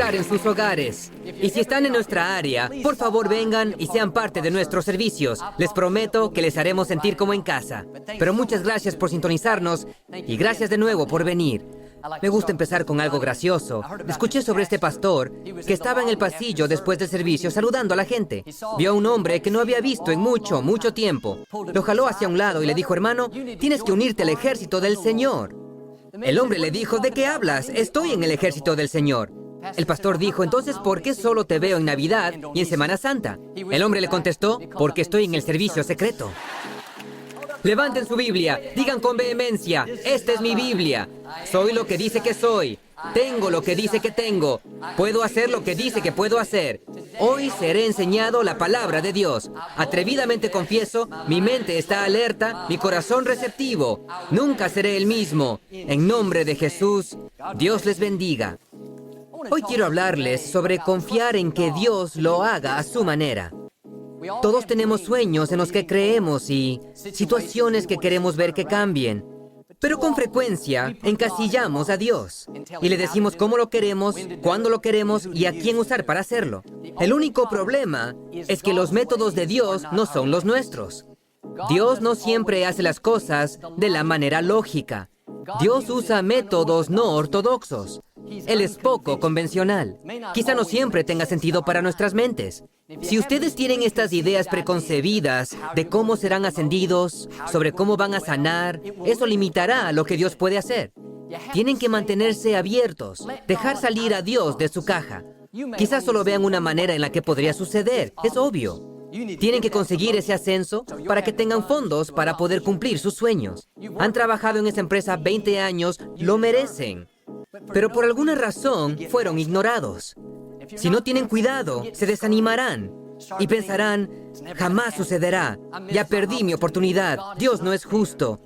estar en sus hogares. Y si están en nuestra área, por favor vengan y sean parte de nuestros servicios. Les prometo que les haremos sentir como en casa. Pero muchas gracias por sintonizarnos y gracias de nuevo por venir. Me gusta empezar con algo gracioso. Escuché sobre este pastor que estaba en el pasillo después del servicio saludando a la gente. Vio a un hombre que no había visto en mucho tiempo. Lo jaló hacia un lado y le dijo: hermano, tienes que unirte al ejército del Señor. El hombre le dijo: ¿de qué hablas? Estoy en el ejército del Señor. El pastor dijo: entonces, ¿por qué solo te veo en Navidad y en Semana Santa? El hombre le contestó: porque estoy en el servicio secreto. Levanten su Biblia, digan con vehemencia: esta es mi Biblia. Soy lo que dice que soy. Tengo lo que dice que tengo. Puedo hacer lo que dice que puedo hacer. Hoy seré enseñado la palabra de Dios. Atrevidamente confieso, mi mente está alerta, mi corazón receptivo. Nunca seré el mismo. En nombre de Jesús, Dios les bendiga. Hoy quiero hablarles sobre confiar en que Dios lo haga a su manera. Todos tenemos sueños en los que creemos y situaciones que queremos ver que cambien. Pero con frecuencia encasillamos a Dios y le decimos cómo lo queremos, cuándo lo queremos y a quién usar para hacerlo. El único problema es que los métodos de Dios no son los nuestros. Dios no siempre hace las cosas de la manera lógica. Dios usa métodos no ortodoxos. Él es poco convencional. Quizá no siempre tenga sentido para nuestras mentes. Si ustedes tienen estas ideas preconcebidas de cómo serán ascendidos, sobre cómo van a sanar, eso limitará lo que Dios puede hacer. Tienen que mantenerse abiertos, dejar salir a Dios de su caja. Quizás solo vean una manera en la que podría suceder, es obvio. Tienen que conseguir ese ascenso para que tengan fondos para poder cumplir sus sueños. Han trabajado en esa empresa 20 años, lo merecen. Pero por alguna razón fueron ignorados. Si no tienen cuidado, se desanimarán y pensarán: jamás sucederá, ya perdí mi oportunidad, Dios no es justo.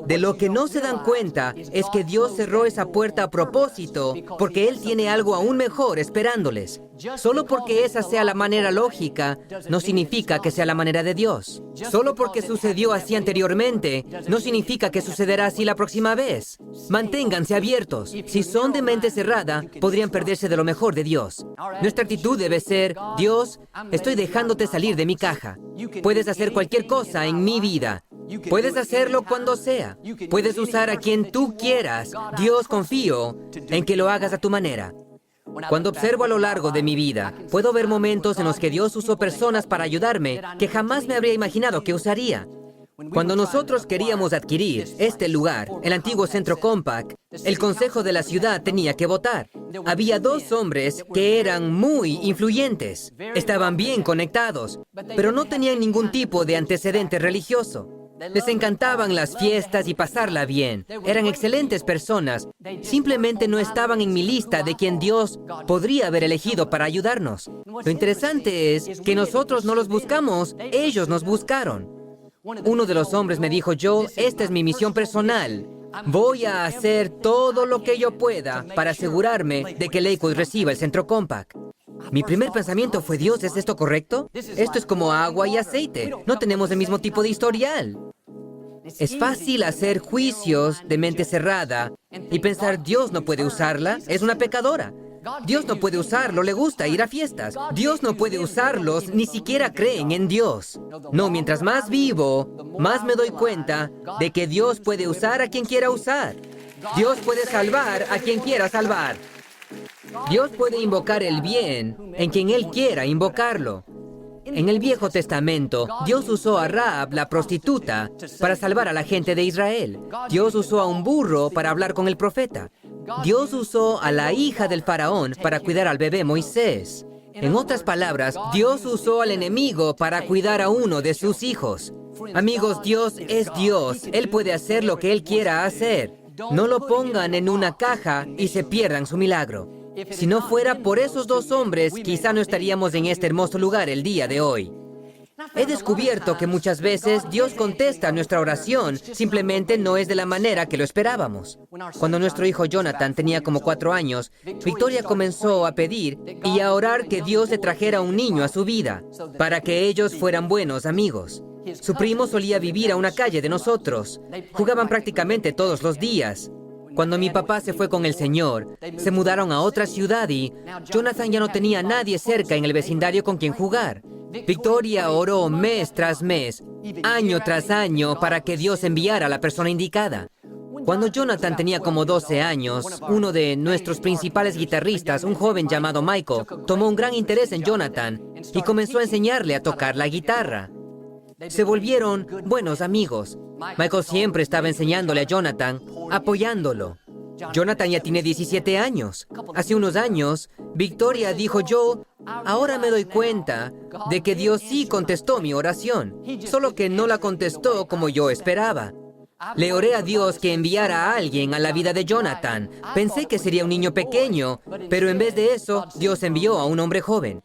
De lo que no se dan cuenta es que Dios cerró esa puerta a propósito porque Él tiene algo aún mejor esperándoles. Solo porque esa sea la manera lógica, no significa que sea la manera de Dios. Solo porque sucedió así anteriormente, no significa que sucederá así la próxima vez. Manténganse abiertos. Si son de mente cerrada, podrían perderse de lo mejor de Dios. Nuestra actitud debe ser: Dios, estoy dejándote salir de mi caja. Puedes hacer cualquier cosa en mi vida. Puedes hacerlo cuando sea. Puedes usar a quien tú quieras. Dios, confío en que lo hagas a tu manera. Cuando observo a lo largo de mi vida, puedo ver momentos en los que Dios usó personas para ayudarme que jamás me habría imaginado que usaría. Cuando nosotros queríamos adquirir este lugar, el antiguo Centro Compaq, el consejo de la ciudad tenía que votar. Había 2 hombres que eran muy influyentes. Estaban bien conectados, pero no tenían ningún tipo de antecedente religioso. Les encantaban las fiestas y pasarla bien. Eran excelentes personas. Simplemente no estaban en mi lista de quien Dios podría haber elegido para ayudarnos. Lo interesante es que nosotros no los buscamos, ellos nos buscaron. Uno de los hombres me dijo: esta es mi misión personal. Voy a hacer todo lo que yo pueda para asegurarme de que Lakewood reciba el Centro Compaq. Mi primer pensamiento fue: Dios, ¿es esto correcto? Esto es como agua y aceite. No tenemos el mismo tipo de historial. Es fácil hacer juicios de mente cerrada y pensar: Dios no puede usarla, es una pecadora. Dios no puede usarlo, le gusta ir a fiestas. Dios no puede usarlos, ni siquiera creen en Dios. No, mientras más vivo, más me doy cuenta de que Dios puede usar a quien quiera usar. Dios puede salvar a quien quiera salvar. Dios puede invocar el bien en quien Él quiera invocarlo. En el Viejo Testamento, Dios usó a Rahab, la prostituta, para salvar a la gente de Israel. Dios usó a un burro para hablar con el profeta. Dios usó a la hija del faraón para cuidar al bebé Moisés. En otras palabras, Dios usó al enemigo para cuidar a uno de sus hijos. Amigos, Dios es Dios. Él puede hacer lo que Él quiera hacer. No lo pongan en una caja y se pierdan su milagro. Si no fuera por esos 2 hombres, quizá no estaríamos en este hermoso lugar el día de hoy. He descubierto que muchas veces Dios contesta nuestra oración, simplemente no es de la manera que lo esperábamos. Cuando nuestro hijo Jonathan tenía como 4 años, Victoria comenzó a pedir y a orar que Dios le trajera un niño a su vida, para que ellos fueran buenos amigos. Su primo solía vivir a una calle de nosotros. Jugaban prácticamente todos los días. Cuando mi papá se fue con el Señor, se mudaron a otra ciudad y Jonathan ya no tenía a nadie cerca en el vecindario con quien jugar. Victoria oró mes tras mes, año tras año, para que Dios enviara a la persona indicada. Cuando Jonathan tenía como 12 años, uno de nuestros principales guitarristas, un joven llamado Michael, tomó un gran interés en Jonathan y comenzó a enseñarle a tocar la guitarra. Se volvieron buenos amigos. Michael siempre estaba enseñándole a Jonathan, apoyándolo. Jonathan ya tiene 17 años. Hace unos años, Victoria dijo: yo ahora me doy cuenta de que Dios sí contestó mi oración, solo que no la contestó como yo esperaba. Le oré a Dios que enviara a alguien a la vida de Jonathan. Pensé que sería un niño pequeño, pero en vez de eso, Dios envió a un hombre joven.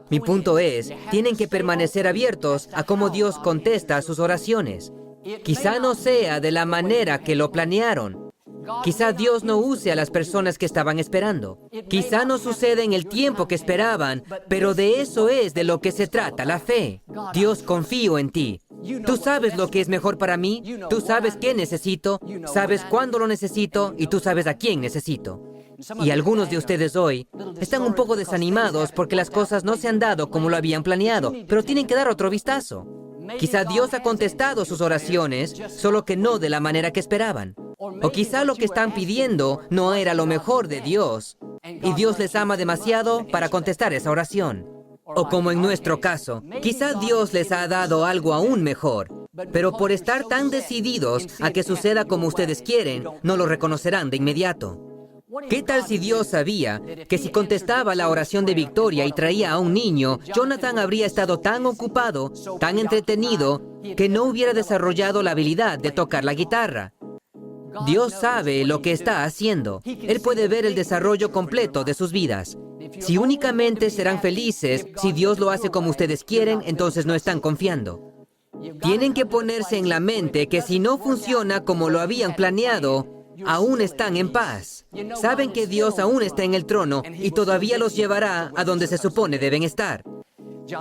Mi punto es, tienen que permanecer abiertos a cómo Dios contesta sus oraciones. Quizá no sea de la manera que lo planearon. Quizá Dios no use a las personas que estaban esperando. Quizá no suceda en el tiempo que esperaban, pero de eso es de lo que se trata la fe. Dios, confío en ti. Tú sabes lo que es mejor para mí, tú sabes qué necesito, sabes cuándo lo necesito y tú sabes a quién necesito. Y algunos de ustedes hoy están un poco desanimados porque las cosas no se han dado como lo habían planeado, pero tienen que dar otro vistazo. Quizá Dios ha contestado sus oraciones, solo que no de la manera que esperaban. O quizá lo que están pidiendo no era lo mejor de Dios, y Dios les ama demasiado para contestar esa oración. O como en nuestro caso, quizá Dios les ha dado algo aún mejor, pero por estar tan decididos a que suceda como ustedes quieren, no lo reconocerán de inmediato. ¿Qué tal si Dios sabía que si contestaba la oración de Victoria y traía a un niño, Jonathan habría estado tan ocupado, tan entretenido, que no hubiera desarrollado la habilidad de tocar la guitarra? Dios sabe lo que está haciendo. Él puede ver el desarrollo completo de sus vidas. Si únicamente serán felices, si Dios lo hace como ustedes quieren, entonces no están confiando. Tienen que ponerse en la mente que si no funciona como lo habían planeado, aún están en paz. Saben que Dios aún está en el trono y todavía los llevará a donde se supone deben estar.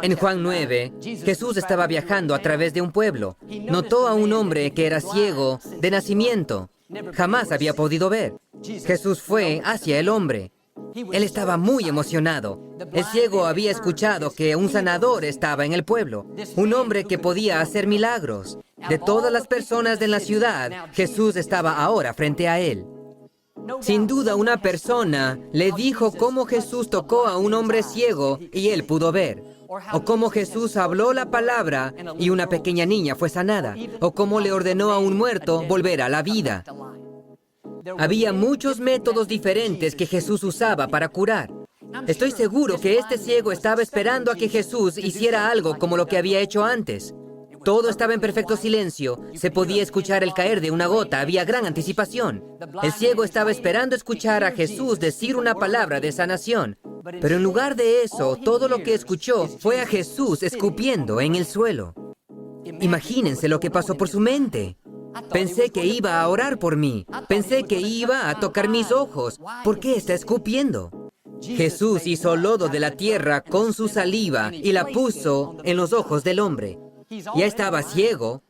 En Juan 9, Jesús estaba viajando a través de un pueblo. Notó a un hombre que era ciego de nacimiento. Jamás había podido ver. Jesús fue hacia el hombre. Él estaba muy emocionado. El ciego había escuchado que un sanador estaba en el pueblo, un hombre que podía hacer milagros. De todas las personas de la ciudad, Jesús estaba ahora frente a él. Sin duda, una persona le dijo cómo Jesús tocó a un hombre ciego y él pudo ver. O cómo Jesús habló la palabra y una pequeña niña fue sanada. O cómo le ordenó a un muerto volver a la vida. Había muchos métodos diferentes que Jesús usaba para curar. Estoy seguro que este ciego estaba esperando a que Jesús hiciera algo como lo que había hecho antes. Todo estaba en perfecto silencio. Se podía escuchar el caer de una gota. Había gran anticipación. El ciego estaba esperando escuchar a Jesús decir una palabra de sanación. Pero en lugar de eso, todo lo que escuchó fue a Jesús escupiendo en el suelo. Imagínense lo que pasó por su mente. Pensé que iba a orar por mí. Pensé que iba a tocar mis ojos. ¿Por qué está escupiendo? Jesús hizo lodo de la tierra con su saliva y la puso en los ojos del hombre. Ya estaba ciego.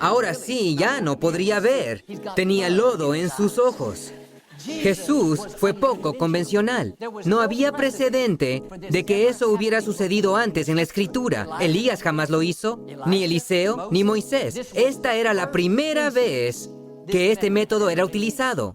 Ahora sí, ya no podría ver. Tenía lodo en sus ojos. Jesús fue poco convencional. No había precedente de que eso hubiera sucedido antes en la Escritura. Elías jamás lo hizo, ni Eliseo, ni Moisés. Esta era la primera vez que este método era utilizado.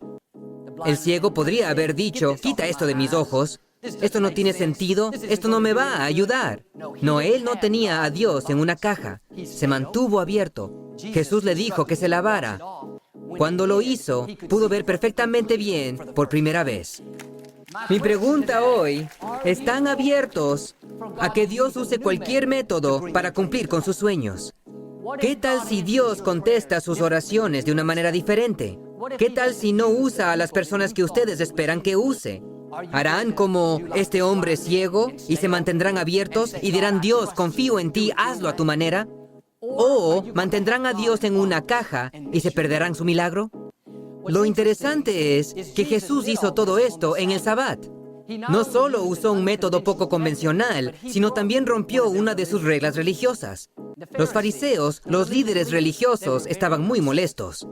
El ciego podría haber dicho: quita esto de mis ojos. Esto no tiene sentido, esto no me va a ayudar. No, él no tenía a Dios en una caja. Se mantuvo abierto. Jesús le dijo que se lavara. Cuando lo hizo, pudo ver perfectamente bien por primera vez. Mi pregunta hoy, ¿están abiertos a que Dios use cualquier método para cumplir con sus sueños? ¿Qué tal si Dios contesta sus oraciones de una manera diferente? ¿Qué tal si no usa a las personas que ustedes esperan que use? ¿Harán como este hombre ciego y se mantendrán abiertos y dirán: Dios, confío en ti, hazlo a tu manera? ¿O mantendrán a Dios en una caja y se perderán su milagro? Lo interesante es que Jesús hizo todo esto en el Sabbat. No solo usó un método poco convencional, sino también rompió una de sus reglas religiosas. Los fariseos, los líderes religiosos, estaban muy molestos.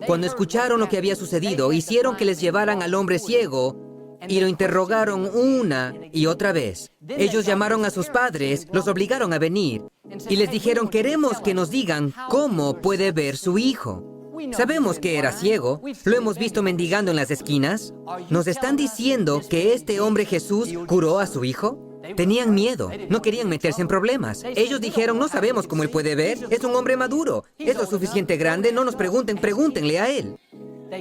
Cuando escucharon lo que había sucedido, hicieron que les llevaran al hombre ciego y lo interrogaron una y otra vez. Ellos llamaron a sus padres, los obligaron a venir y les dijeron: queremos que nos digan cómo puede ver su hijo. Sabemos que era ciego, lo hemos visto mendigando en las esquinas. ¿Nos están diciendo que este hombre Jesús curó a su hijo? Tenían miedo, no querían meterse en problemas. Ellos dijeron: no sabemos cómo él puede ver, es un hombre maduro, es lo suficiente grande, no nos pregunten, pregúntenle a él.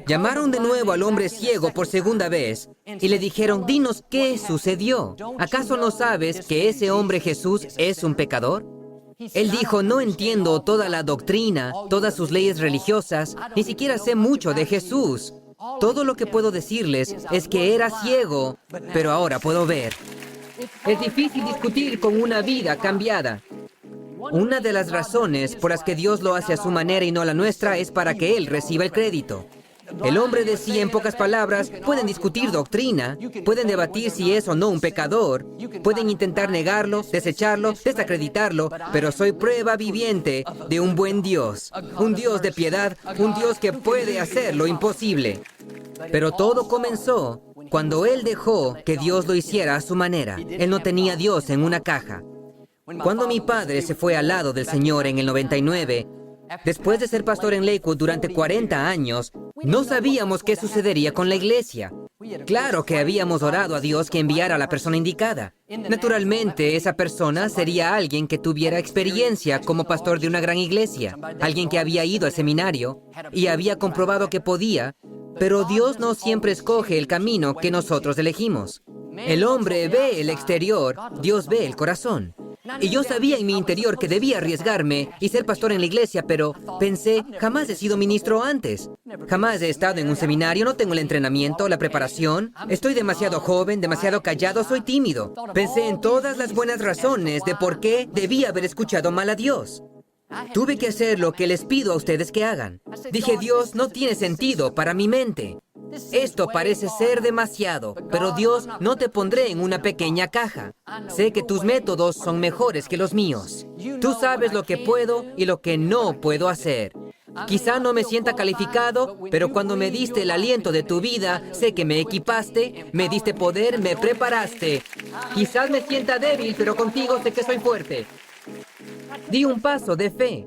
Llamaron de nuevo al hombre ciego por segunda vez y le dijeron: dinos qué sucedió. ¿Acaso no sabes que ese hombre Jesús es un pecador? Él dijo: no entiendo toda la doctrina, todas sus leyes religiosas, ni siquiera sé mucho de Jesús. Todo lo que puedo decirles es que era ciego, pero ahora puedo ver. Es difícil discutir con una vida cambiada. Una de las razones por las que Dios lo hace a su manera y no a la nuestra es para que Él reciba el crédito. El hombre decía, en pocas palabras: pueden discutir doctrina, pueden debatir si es o no un pecador, pueden intentar negarlo, desecharlo, desacreditarlo, pero soy prueba viviente de un buen Dios, un Dios de piedad, un Dios que puede hacer lo imposible. Pero todo comenzó cuando él dejó que Dios lo hiciera a su manera. Él no tenía a Dios en una caja. Cuando mi padre se fue al lado del Señor en el 99, después de ser pastor en Lakewood durante 40 años, no sabíamos qué sucedería con la iglesia. Claro que habíamos orado a Dios que enviara a la persona indicada. Naturalmente, esa persona sería alguien que tuviera experiencia como pastor de una gran iglesia, alguien que había ido al seminario y había comprobado que podía, pero Dios no siempre escoge el camino que nosotros elegimos. El hombre ve el exterior, Dios ve el corazón. Y yo sabía en mi interior que debía arriesgarme y ser pastor en la iglesia, pero pensé: jamás he sido ministro antes. Jamás he estado en un seminario, no tengo el entrenamiento, la preparación. Estoy demasiado joven, demasiado callado, soy tímido. Pensé en todas las buenas razones de por qué debía haber escuchado mal a Dios. Tuve que hacer lo que les pido a ustedes que hagan. Dije: Dios, no tiene sentido para mi mente. Esto parece ser demasiado, pero Dios, no te pondré en una pequeña caja. Sé que tus métodos son mejores que los míos. Tú sabes lo que puedo y lo que no puedo hacer. Quizá no me sienta calificado, pero cuando me diste el aliento de tu vida, sé que me equipaste, me diste poder, me preparaste. Quizás me sienta débil, pero contigo sé que soy fuerte. Di un paso de fe.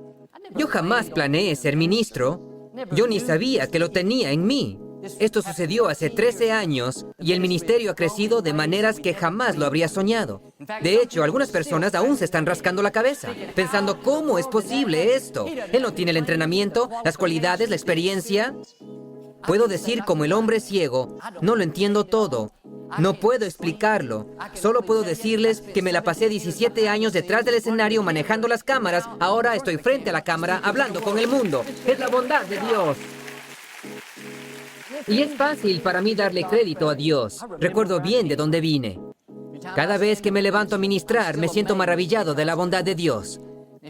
Yo jamás planeé ser ministro. Yo ni sabía que lo tenía en mí. Esto sucedió hace 13 años y el ministerio ha crecido de maneras que jamás lo habría soñado. De hecho, algunas personas aún se están rascando la cabeza, pensando: ¿cómo es posible esto? Él no tiene el entrenamiento, las cualidades, la experiencia. Puedo decir como el hombre ciego: no lo entiendo todo. No puedo explicarlo. Solo puedo decirles que me la pasé 17 años detrás del escenario manejando las cámaras. Ahora estoy frente a la cámara hablando con el mundo. Es la bondad de Dios. Y es fácil para mí darle crédito a Dios. Recuerdo bien de dónde vine. Cada vez que me levanto a ministrar, me siento maravillado de la bondad de Dios.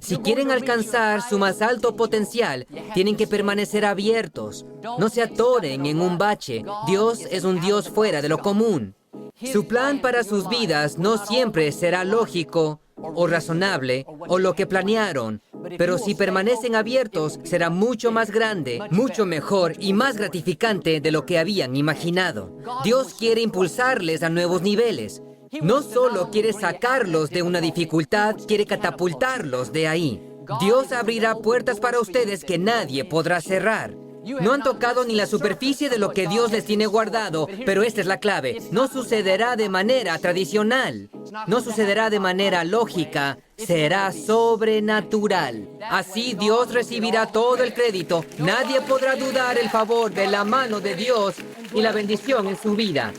Si quieren alcanzar su más alto potencial, tienen que permanecer abiertos. No se atoren en un bache. Dios es un Dios fuera de lo común. Su plan para sus vidas no siempre será lógico o razonable o lo que planearon. Pero si permanecen abiertos, será mucho más grande, mucho mejor y más gratificante de lo que habían imaginado. Dios quiere impulsarles a nuevos niveles. No solo quiere sacarlos de una dificultad, quiere catapultarlos de ahí. Dios abrirá puertas para ustedes que nadie podrá cerrar. No han tocado ni la superficie de lo que Dios les tiene guardado, pero esta es la clave. No sucederá de manera tradicional. No sucederá de manera lógica. Será sobrenatural. Así Dios recibirá todo el crédito. Nadie podrá dudar el favor de la mano de Dios y la bendición en su vida.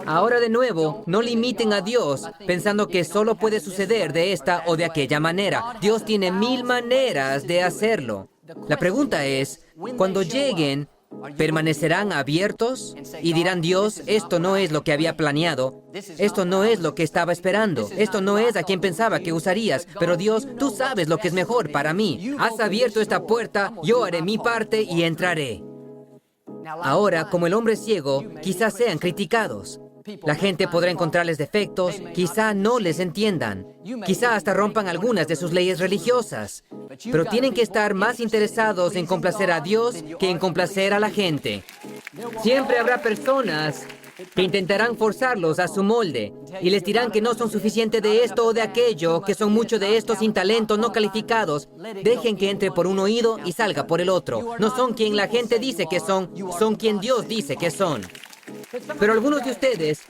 Ahora de nuevo, no limiten a Dios pensando que solo puede suceder de esta o de aquella manera. Dios tiene 1000 maneras de hacerlo. La pregunta es, cuando lleguen, ¿permanecerán abiertos? Y dirán: Dios, esto no es lo que había planeado. Esto no es lo que estaba esperando. Esto no es a quien pensaba que usarías. Pero Dios, tú sabes lo que es mejor para mí. Has abierto esta puerta, yo haré mi parte y entraré. Ahora, como el hombre ciego, quizás sean criticados. La gente podrá encontrarles defectos, quizá no les entiendan, quizá hasta rompan algunas de sus leyes religiosas, pero tienen que estar más interesados en complacer a Dios que en complacer a la gente. Siempre habrá personas que intentarán forzarlos a su molde y les dirán que no son suficiente de esto o de aquello, que son mucho de esto sin talento, no calificados. Dejen que entre por un oído y salga por el otro. No son quien la gente dice que son, son quien Dios dice que son. Pero algunos de ustedes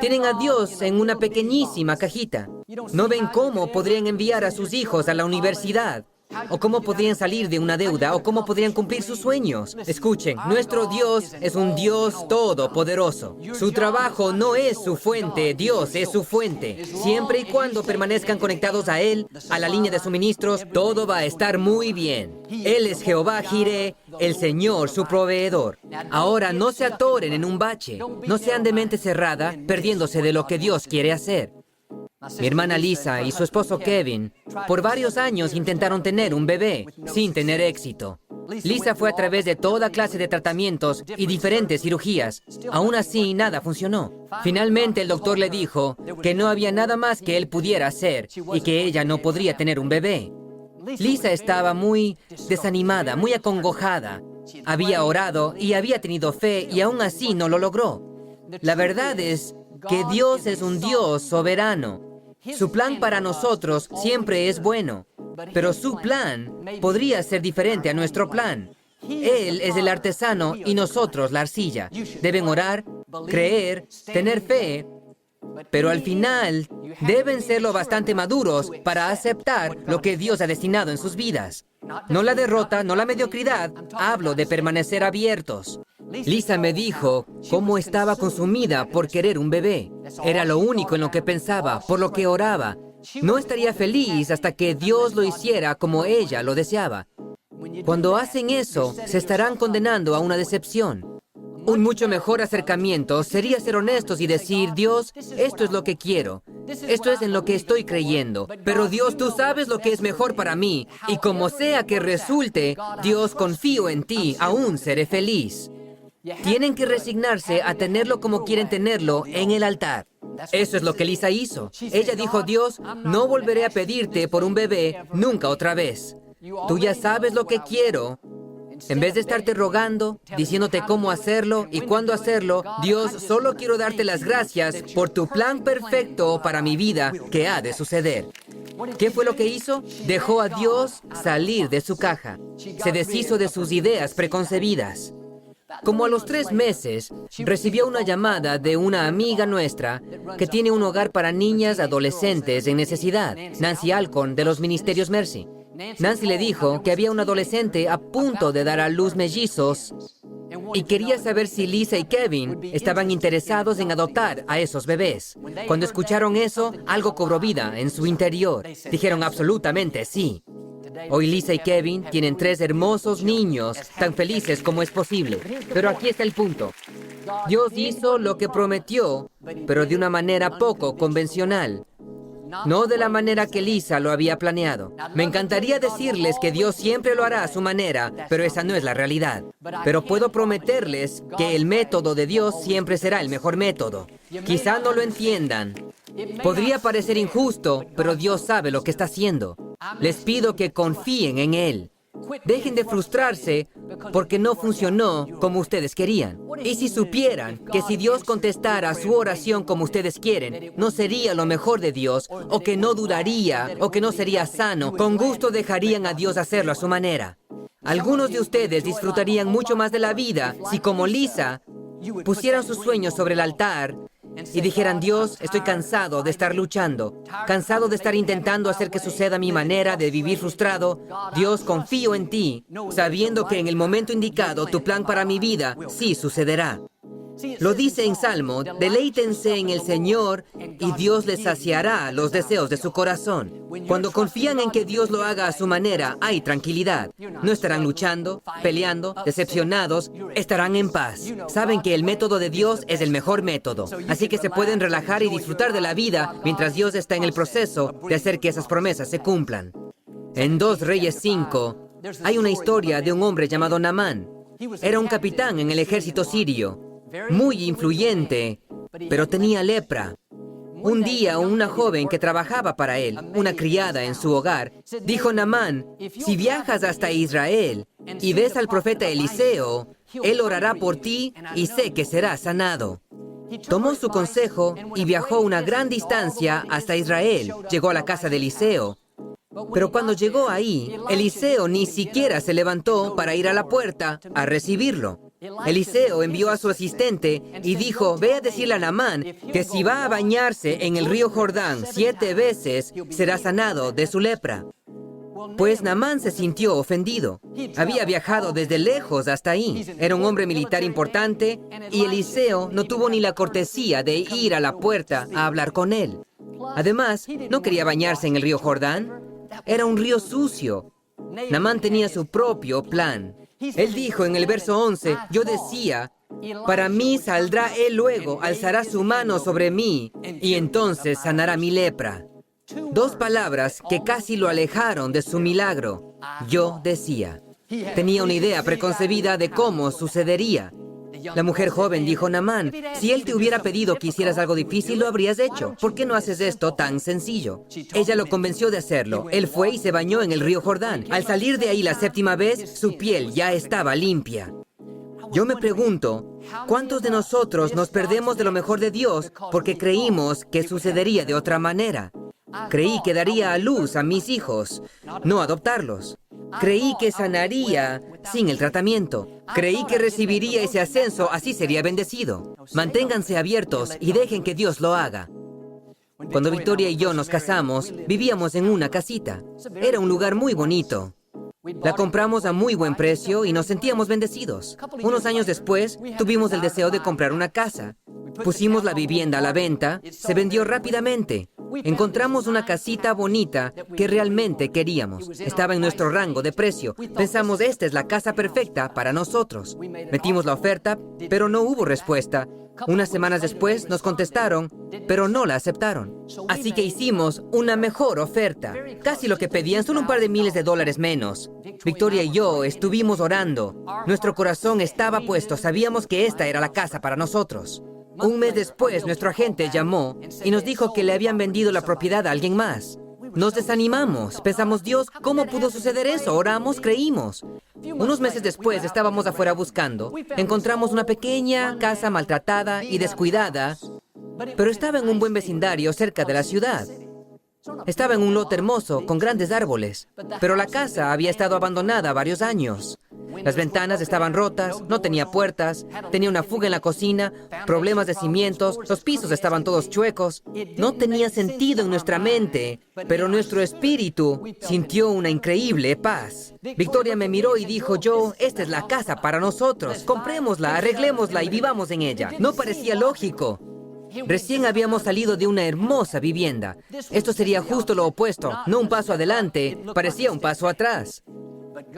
tienen a Dios en una pequeñísima cajita. No ven cómo podrían enviar a sus hijos a la universidad, o cómo podrían salir de una deuda, o cómo podrían cumplir sus sueños. Escuchen, nuestro Dios es un Dios todopoderoso. Su trabajo no es su fuente, Dios es su fuente. Siempre y cuando permanezcan conectados a Él, a la línea de suministros, todo va a estar muy bien. Él es Jehová Jireh, el Señor, su proveedor. Ahora, no se atoren en un bache. No sean de mente cerrada, perdiéndose de lo que Dios quiere hacer. Mi hermana Lisa y su esposo Kevin, por varios años intentaron tener un bebé, sin tener éxito. Lisa fue a través de toda clase de tratamientos y diferentes cirugías. Aún así, nada funcionó. Finalmente, el doctor le dijo que no había nada más que él pudiera hacer y que ella no podría tener un bebé. Lisa estaba muy desanimada, muy acongojada. Había orado y había tenido fe y aún así no lo logró. La verdad es que Dios es un Dios soberano. Su plan para nosotros siempre es bueno, pero su plan podría ser diferente a nuestro plan. Él es el artesano y nosotros la arcilla. Deben orar, creer, tener fe, pero al final deben ser lo bastante maduros para aceptar lo que Dios ha destinado en sus vidas. No la derrota, no la mediocridad, hablo de permanecer abiertos. Lisa me dijo cómo estaba consumida por querer un bebé. Era lo único en lo que pensaba, por lo que oraba. No estaría feliz hasta que Dios lo hiciera como ella lo deseaba. Cuando hacen eso, se estarán condenando a una decepción. Un mucho mejor acercamiento sería ser honestos y decir, Dios, esto es lo que quiero. Esto es en lo que estoy creyendo. Pero Dios, tú sabes lo que es mejor para mí. Y como sea que resulte, Dios, confío en ti, aún seré feliz. Tienen que resignarse a tenerlo como quieren tenerlo en el altar. Eso es lo que Lisa hizo. Ella dijo, Dios, no volveré a pedirte por un bebé nunca otra vez. Tú ya sabes lo que quiero. En vez de estarte rogando, diciéndote cómo hacerlo y cuándo hacerlo, Dios, solo quiero darte las gracias por tu plan perfecto para mi vida que ha de suceder. ¿Qué fue lo que hizo? Dejó a Dios salir de su caja. Se deshizo de sus ideas preconcebidas. Como a los 3 meses, recibió una llamada de una amiga nuestra que tiene un hogar para niñas adolescentes en necesidad, Nancy Alcorn, de los Ministerios Mercy. Nancy le dijo que había un adolescente a punto de dar a luz mellizos y quería saber si Lisa y Kevin estaban interesados en adoptar a esos bebés. Cuando escucharon eso, algo cobró vida en su interior. Dijeron absolutamente sí. Hoy Lisa y Kevin tienen 3 hermosos niños, tan felices como es posible. Pero aquí está el punto. Dios hizo lo que prometió, pero de una manera poco convencional. No de la manera que Lisa lo había planeado. Me encantaría decirles que Dios siempre lo hará a su manera, pero esa no es la realidad. Pero puedo prometerles que el método de Dios siempre será el mejor método. Quizá no lo entiendan. Podría parecer injusto, pero Dios sabe lo que está haciendo. Les pido que confíen en Él. Dejen de frustrarse porque no funcionó como ustedes querían. Y si supieran que si Dios contestara su oración como ustedes quieren, no sería lo mejor de Dios, o que no duraría, o que no sería sano, con gusto dejarían a Dios hacerlo a su manera. Algunos de ustedes disfrutarían mucho más de la vida si, como Lisa, pusieran sus sueños sobre el altar y dijeran, Dios, estoy cansado de estar luchando, cansado de estar intentando hacer que suceda mi manera de vivir frustrado. Dios, confío en ti, sabiendo que en el momento indicado tu plan para mi vida sí sucederá. Lo dice en Salmo, deleítense en el Señor y Dios les saciará los deseos de su corazón. Cuando confían en que Dios lo haga a su manera, hay tranquilidad. No estarán luchando, peleando, decepcionados, estarán en paz. Saben que el método de Dios es el mejor método, así que se pueden relajar y disfrutar de la vida mientras Dios está en el proceso de hacer que esas promesas se cumplan. En 2 Reyes 5, hay una historia de un hombre llamado Naamán. Era un capitán en el ejército sirio, muy influyente, pero tenía lepra. Un día, una joven que trabajaba para él, una criada en su hogar, dijo a Naamán, si viajas hasta Israel y ves al profeta Eliseo, él orará por ti y sé que serás sanado. Tomó su consejo y viajó una gran distancia hasta Israel. Llegó a la casa de Eliseo. Pero cuando llegó ahí, Eliseo ni siquiera se levantó para ir a la puerta a recibirlo. Eliseo envió a su asistente y dijo, ve a decirle a Naamán que si va a bañarse en el río Jordán 7 veces, será sanado de su lepra. Pues Naamán se sintió ofendido. Había viajado desde lejos hasta ahí. Era un hombre militar importante y Eliseo no tuvo ni la cortesía de ir a la puerta a hablar con él. Además, no quería bañarse en el río Jordán. Era un río sucio. Naamán tenía su propio plan. Él dijo en el verso 11, yo decía, para mí saldrá él luego, alzará su mano sobre mí y entonces sanará mi lepra. 2 palabras que casi lo alejaron de su milagro. Yo decía. Tenía una idea preconcebida de cómo sucedería. La mujer joven dijo a Naamán, si él te hubiera pedido que hicieras algo difícil, lo habrías hecho. ¿Por qué no haces esto tan sencillo? Ella lo convenció de hacerlo. Él fue y se bañó en el río Jordán. Al salir de ahí la 7ª vez, su piel ya estaba limpia. Yo me pregunto, ¿cuántos de nosotros nos perdemos de lo mejor de Dios porque creímos que sucedería de otra manera? Creí que daría a luz a mis hijos, no adoptarlos. Creí que sanaría sin el tratamiento. Creí que recibiría ese ascenso, así sería bendecido. Manténganse abiertos y dejen que Dios lo haga. Cuando Victoria y yo nos casamos, vivíamos en una casita. Era un lugar muy bonito. La compramos a muy buen precio y nos sentíamos bendecidos. Unos años después, tuvimos el deseo de comprar una casa. Pusimos la vivienda a la venta, se vendió rápidamente. Encontramos una casita bonita que realmente queríamos. Estaba en nuestro rango de precio. Pensamos, esta es la casa perfecta para nosotros. Metimos la oferta, pero no hubo respuesta. Unas semanas después nos contestaron, pero no la aceptaron. Así que hicimos una mejor oferta. Casi lo que pedían, solo un par de miles de dólares menos. Victoria y yo estuvimos orando. Nuestro corazón estaba puesto. Sabíamos que esta era la casa para nosotros. Un mes después, nuestro agente llamó y nos dijo que le habían vendido la propiedad a alguien más. Nos desanimamos. Pensamos, Dios, ¿cómo pudo suceder eso? Oramos, creímos. Unos meses después, estábamos afuera buscando. Encontramos una pequeña casa maltratada y descuidada, pero estaba en un buen vecindario cerca de la ciudad. Estaba en un lote hermoso, con grandes árboles, pero la casa había estado abandonada varios años. Las ventanas estaban rotas, no tenía puertas, tenía una fuga en la cocina, problemas de cimientos, los pisos estaban todos chuecos. No tenía sentido en nuestra mente, pero nuestro espíritu sintió una increíble paz. Victoria me miró y dijo, Joe, esta es la casa para nosotros, comprémosla, arreglémosla y vivamos en ella. No parecía lógico. Recién habíamos salido de una hermosa vivienda. Esto sería justo lo opuesto, no un paso adelante, parecía un paso atrás.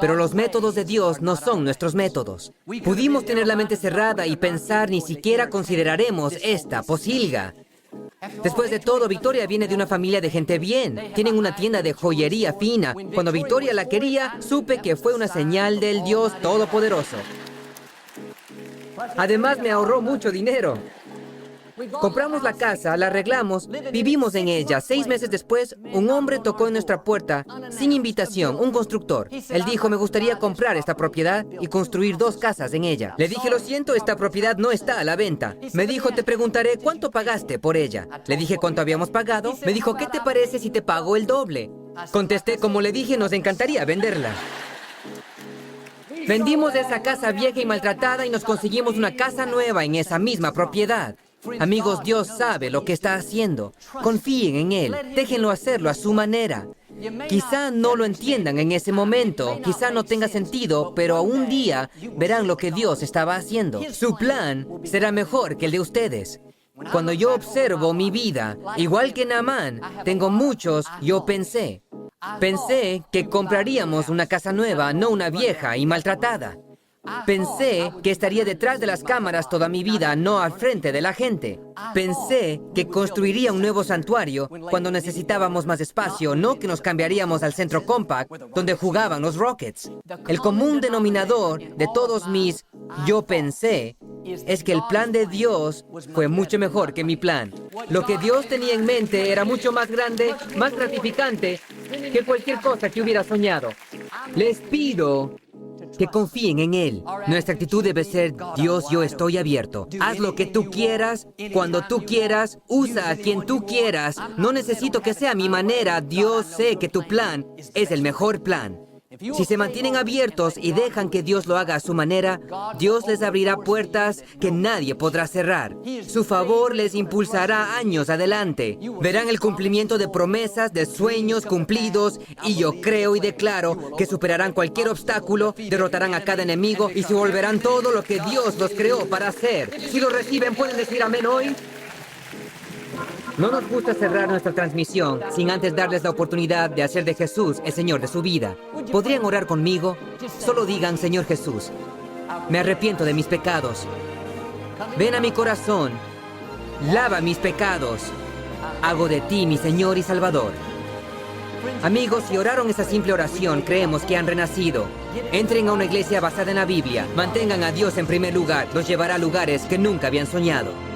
Pero los métodos de Dios no son nuestros métodos. Pudimos tener la mente cerrada y pensar ni siquiera consideraremos esta posilga. Después de todo, Victoria viene de una familia de gente bien. Tienen una tienda de joyería fina. Cuando Victoria la quería, supe que fue una señal del Dios Todopoderoso. Además, me ahorró mucho dinero. Compramos la casa, la arreglamos, vivimos en ella. 6 meses después, un hombre tocó en nuestra puerta, sin invitación, un constructor. Él dijo, me gustaría comprar esta propiedad y construir 2 casas en ella. Le dije, lo siento, esta propiedad no está a la venta. Me dijo, te preguntaré, ¿cuánto pagaste por ella? Le dije, ¿cuánto habíamos pagado? Me dijo, ¿qué te parece si te pago el doble? Contesté, como le dije, nos encantaría venderla. Vendimos esa casa vieja y maltratada y nos conseguimos una casa nueva en esa misma propiedad. Amigos, Dios sabe lo que está haciendo. Confíen en Él. Déjenlo hacerlo a su manera. Quizá no lo entiendan en ese momento. Quizá no tenga sentido, pero un día verán lo que Dios estaba haciendo. Su plan será mejor que el de ustedes. Cuando yo observo mi vida, igual que Naamán, tengo muchos, yo pensé que compraríamos una casa nueva, no una vieja y maltratada. Pensé que estaría detrás de las cámaras toda mi vida, no al frente de la gente. Pensé que construiría un nuevo santuario cuando necesitábamos más espacio, no que nos cambiaríamos al centro compact donde jugaban los Rockets. El común denominador de todos mis yo pensé es que el plan de Dios fue mucho mejor que mi plan. Lo que Dios tenía en mente era mucho más grande, más gratificante que cualquier cosa que hubiera soñado. Les pido que confíen en Él. Nuestra actitud debe ser: Dios, yo estoy abierto. Haz lo que tú quieras, cuando tú quieras, usa a quien tú quieras. No necesito que sea mi manera. Dios, sé que tu plan es el mejor plan. Si se mantienen abiertos y dejan que Dios lo haga a su manera, Dios les abrirá puertas que nadie podrá cerrar. Su favor les impulsará años adelante. Verán el cumplimiento de promesas, de sueños cumplidos, y yo creo y declaro que superarán cualquier obstáculo, derrotarán a cada enemigo y se volverán todo lo que Dios los creó para hacer. Si lo reciben, ¿pueden decir amén hoy? No nos gusta cerrar nuestra transmisión sin antes darles la oportunidad de hacer de Jesús el Señor de su vida. ¿Podrían orar conmigo? Solo digan: Señor Jesús, me arrepiento de mis pecados. Ven a mi corazón. Lava mis pecados. Hago de ti mi Señor y Salvador. Amigos, si oraron esa simple oración, creemos que han renacido. Entren a una iglesia basada en la Biblia. Mantengan a Dios en primer lugar. Los llevará a lugares que nunca habían soñado.